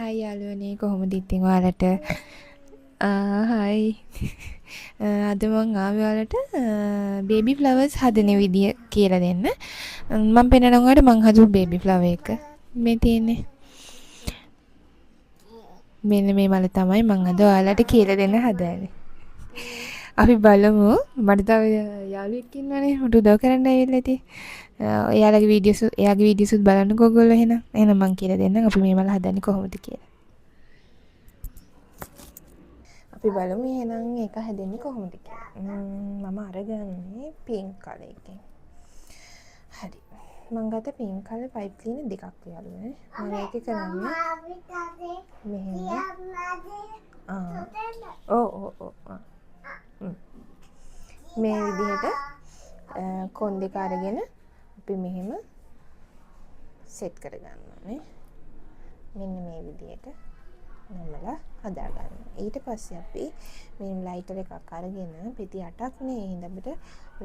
හයි යාළුවනේ කොහොමද ඉතින් ඔයාලට හයි අද මං ආවේ ඔයාලට බේබි ෆ්ලවර්ස් හදන විදිය කියලා දෙන්න. මම පෙන්නනවා ඔයාලට මං හදපු බේබි ෆ්ලවර් එක. මේ තියෙන්නේ. මෙන්න මේ මල තමයි මං අද ඔයාලට කියලා දෙන්න හදන්නේ. අපි බලමු. මට තව යාළුවෙක් ඉන්නවනේ. මට උදව් කරන්න ඇවිල්ලා ඉතින්. එයාගේ වීඩියෝස් බලන්නකෝ ඔයගොල්ලෝ එහෙනම්. එහෙනම් මං කියලා දෙන්නම් අපි මේ මල හදන්නේ කොහොමද කියලා. අපි බලමු එහෙනම් ඒක හැදෙන්නේ කොහොමද කියලා. මම අරගන්නේ පින්ක් කලර් එකෙන්. හරි. මම ගත්ත පින්ක් කලර් පයිප් ක්ලීනර් දෙකක් යාළුවනේ. මම ඒක කරන්නේ මෙහෙම. මේ විදිහට කොන් දෙක අරගෙන අපි මෙහෙම සෙට් කරගන්නවා නේ. මෙන්න මේ විදිහට නමලා හදා ගන්න. ඊට පස්සේ අපි මේ ලයිටර් එකක් අරගෙන පෙති 8ක් නේ හින්දා අපිට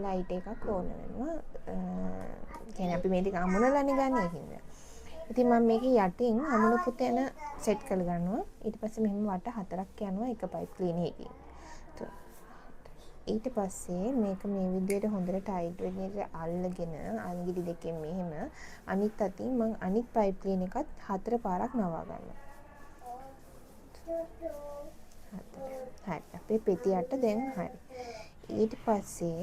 ලයිට් එකක් ඕන වෙනවා. කියන්නේ අපි මේ ටික අමුණලානේ ගන්න හින්දා. ඉතින් මම මේක යටින් අමුණපු තැන සෙට් කරගන්නවා. ඊට පස්සේ මෙහෙම වට 4ක් යනවා එක පයිප් ක්ලීනර් එකකින්. ඊට පස්සේ මේක මේ විදිහට හොඳට ටයිට් විදිහට අල්ලගෙන අන්ගිලි දෙකෙන් මෙහෙම අනිත් අතින් මම අනිත් පයිප් ක්ලීනර් එකත් 4 පාරක් නවා ගන්නවා. හරි අපේ පෙති අට දැන් හරි. ඊට පස්සේ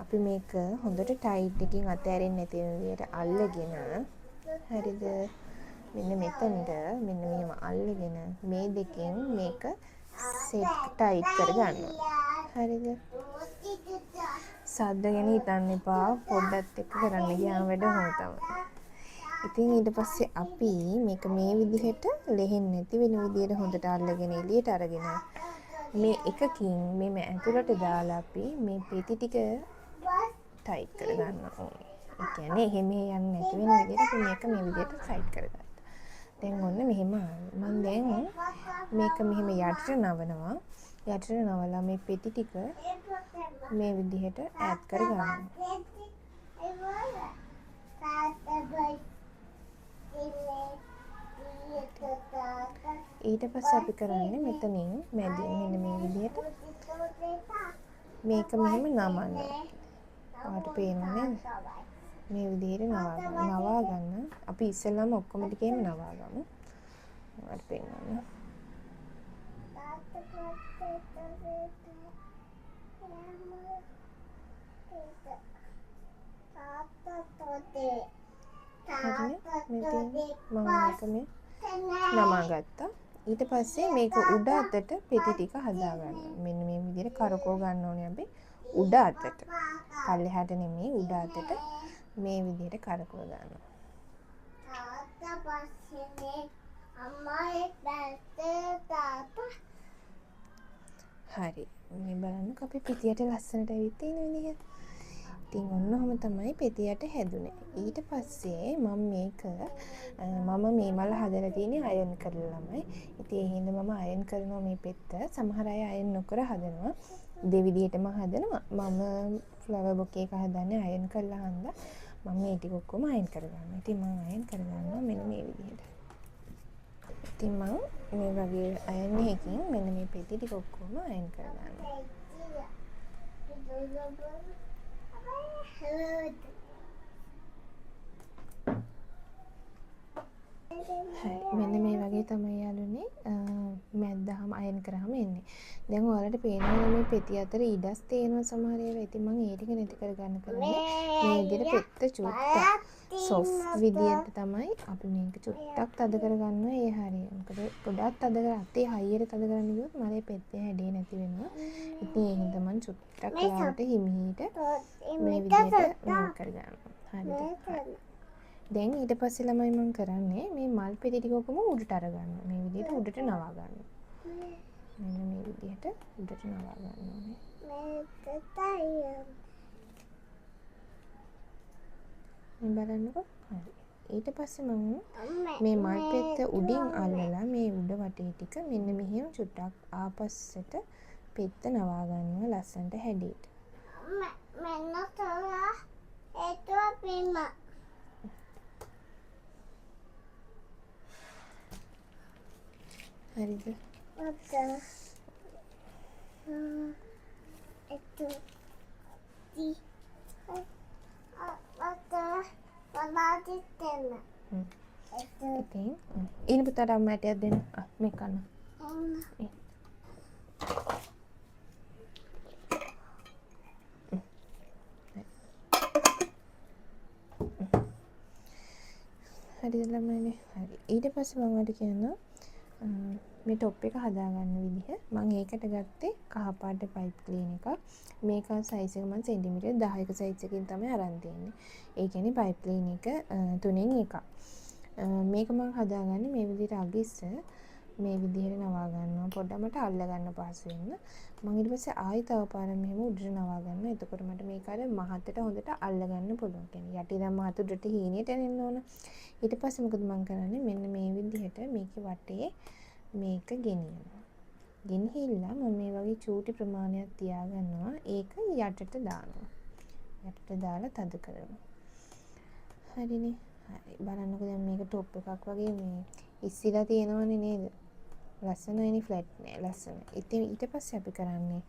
අපි මේක හොඳට ටයිට් එකකින් අතෑරෙන්නේ නැති විදිහට අල්ලගෙන හරිද මෙන්න මෙතනට මෙන්න මෙහෙම අල්ලගෙන මේ දෙකෙන් මේක සෙට් ටයිට් කරගන්නවා. හරිද? සද්ද ගැන හිතන්න එපා පොඩ්ඩක් එක්ක කරන්න ගියාම වැඩ හොම තමයි. ඉතින් ඊට පස්සේ අපි මේක මේ විදිහට ලෙහෙන්නේ නැති වෙන විදිහට හොඳට අල්ලගෙන එළියට අරගෙන මේ එකකින් මේ ඇතුළට දාලා අපි මේ පෙති ටික ටයිට් කරගන්න ඕනේ. ඒ කියන්නේ එහෙම යන්නේ නැති වෙන විදිහට අපි මේක මේ විදිහට ටයිට් කරගත්තා. දැන් ඔන්න මෙහෙම මම දැන් මේක මෙහෙම යටට නවනවා. යටට නවලා මේ පෙති ටික මේ විදිහට ඈඩ් කරගන්නවා. ඊට පස්සේ අපි කරන්නේ මෙතනින් මැදින් මෙන්න මේ විදිහට මේක මෙහෙම නමන්න. ඔයාලට පේනව නේද? මේ විදිහට නවා ගන්න. අපි ඉස්සෙල්ලාම ඔක්කොම ටිකේම නවා ගමු. ඔයාලට පේනවනේ. නමා ගත්තා. ඊට පස්සේ මේක උඩ අතට පෙති ටික හදා ගන්න. මෙන්න මේ විදිහට කරකව ගන්න ඕනේ අපි උඩ අතට. පල්ලෙහාට නෙමෙයි උඩ අතට මේ විදිහට කරකව ගන්නවා. හරි. මේ බලන්නකො අපි පිටියට ලස්සනට ඇවිත් තියෙන විදිහ. ඉතින් ඔන්න ඔහම තමයි පෙතියට හැදුනේ. ඊට පස්සේ මම මේක මම මේ මල හදලා තියෙන්නේ අයන් කරලා ළමයි. ඉතින් ඒ හින්දා මම අයන් කරනවා මේ පෙත්ත. සමහර අය අයන් නොකර හදනවා. දෙවිදිහටම හදනවා. මම ෆ්ලවර් බොකේ එක හදන්නේ අයන් කරලා හන්දා මම මේ ටික ඔක්කොම අයන් කරගන්නවා. ඉතින් මම අයන් කරගන්නවා මෙන්න මේ විදිහට. ඉතින් මම මේ වගේ අයන් එකකින් මෙන්න මේ පෙති ටික ඔක්කොම අයන් කරගන්නවා. හරි මෙන්න මේ වගේ තමයි යාළුවනේ මැද්දාම අයන් කරාම එන්නේ. දැන් ඔයාලට පේනවා මේ පෙති අතර ඉඩස් තියෙනවා සමහර ඒවා. ඉතින් මම ඒ ටික නැති කරගන්න කරන්නේ මේ විදිහට පෙත්ත චුට්ටක් සොෆ්ට් විදියට තමයි අපි මේක චුට්ටක් තද කරගන්නවා. ඒ හරිය. මොකද ගොඩක් තද කර අතේ හයියට තද කරන්න ගියොත් මලේ පෙත්තේ හැඩේ නැති වෙනවා. ඉතින් ඒ හින්දා මම චුට්ටක් ඔයාලට හිමිහිට මේ විදිහට මේක කරගන්නවා. හරිද? දැන් ඊට පස්සේ ළමයි මම කරන්නේ මේ මල් පෙති ටික ඔක්කොම උඩට අරගන්නවා. මේ විදිහට උඩට නවා ගන්නවා. මෙන්න මේ විදිහට උඩට නවා ගන්න ඕනේ. මේ බලන්නකො. හරි. ඊට පස්සේ මම මේ මල් පෙත්ත උඩින් අල්ලලා මේ උඩ වටේ ටික මෙන්න මෙහෙම චුට්ටක් ආපස්සට පෙත්ත නවා ගන්නවා ලස්සනට හැඩයට. මෙන්න තෝරා ඒතුව පින්ම හරිද? ඉතින් ඊන පුතාට අම්ම ඇටයක් දෙන්න. මේ කන්න. හරිද ළමයිනේ? හරි. ඊට පස්සේ මම ඔයාලට කියනවා මේ টොප් එක හදාගන්න විදිහ. මම ඒකට ගත්තේ කහ පාට පයිප් ක්ලීන් එකක්. මේක සයිස් එක මම සෙන්ටිමීටර් 10ක සයිස් එකකින් තමයි අරන් තියෙන්නේ. ඒ කියන්නේ පයිප් ක්ලීන් එක තුනෙන් එකක්. මේක මම හදාගන්නේ මේ විදිහට අගිස්ස මේ විදිහට නවා ගන්නවා. පොඩ්ඩක් මට අල්ල ගන්න පහසු වෙන්න. මම ඊට පස්සේ ආයි තව පාරක් මෙහෙම උඩට නවා ගන්නවා. එතකොට මට මේක අර මහතට හොඳට අල්ල ගන්න පුළුවන්. කියන්නේ යටි ඉඳන් මහත උඩට හීනෙට එන්න ඕන. ඊට පස්සේ මොකද මම කරන්නේ? මෙන්න මේ විදිහට මේකේ වටේ මේක ගෙනියනවා. ගෙනහිල්ලා මම මේ වගේ චූටි ප්‍රමාණයක් තියාගන්නවා. ඒක යටට දානවා. යටට දාලා තද කරනවා. හරිනේ. හරි. බලන්නකෝ දැන් මේක টොප් එකක් වගේ මේ ඉස්සිලා තියෙනවනේ නේද? ලස්සනයිනේ ෆ්ලැට් නෑ ලස්සන. ඉතින් ඊට පස්සේ අපි කරන්නේ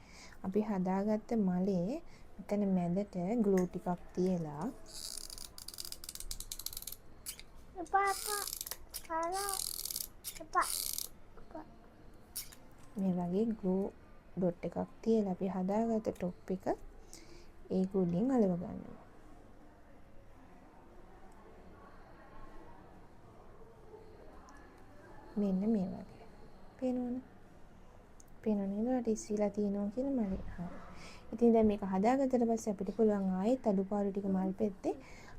අපි හදාගත්ත මලේ මෙතන මැදට ග්ලූ ටිකක් තියලා මේ වගේ ග්ලූ ඩොට් එකක් තියලා අපි හදාගත්ත টොප් එක ඒක උඩින් අලව ගන්නවා. මෙන්න මේ වගේ. පේනවනේ? පේනවනේ නේද? ඉස්සිලා තියෙනවා කියලා මලේ. හරි. ඉතින් දැන් මේක හදාගත්තට පස්සේ අපිට පුළුවන් ආයෙත් අඩුපාඩු ටික මල් පෙත්තේ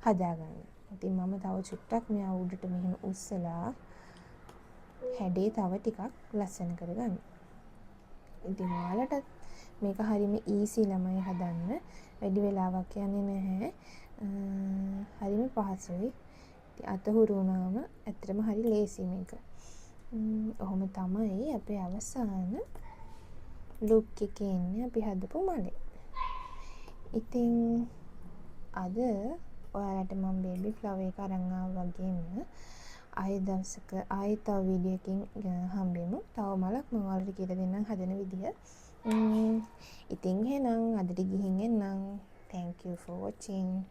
හදාගන්න. ඉතින් මම තව චුට්ටක් මෙයා උඩට මෙහෙම උස්සලා හැඩේ තව ටිකක් ලස්සන කරගන්න. ඉතින් ඔයාලටත් මේක හරියම ඊසි ළමයි හදන්න. වැඩි වෙලාවක් යන්නේ නැහැ. හරියම පහසුයි. ඉතින් අතහුරු වුණාම ඇත්තටම හරි ලේසි මේක. ඔහොම තමයි අපේ අවසාන ලුක් එකේ ඉන්නේ අපි හදපු මලේ. ඉතින් අද ඔයාලට මම බේබි ෆ්ලවර් එක අරන් ආවා වගේම ආයෙ දවසක ආයෙ තව වීඩියෝ එකකින් හම්බෙමු. තව මලක් මම ඔයාලට කියලා දෙන්නම් හදන විදිය. ඉතින් එහෙනම් අදට ගිහින් එන්නම්. Thank you for watching.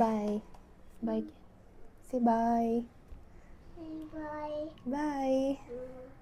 Bye. Bye. Say bye. Bye. Bye.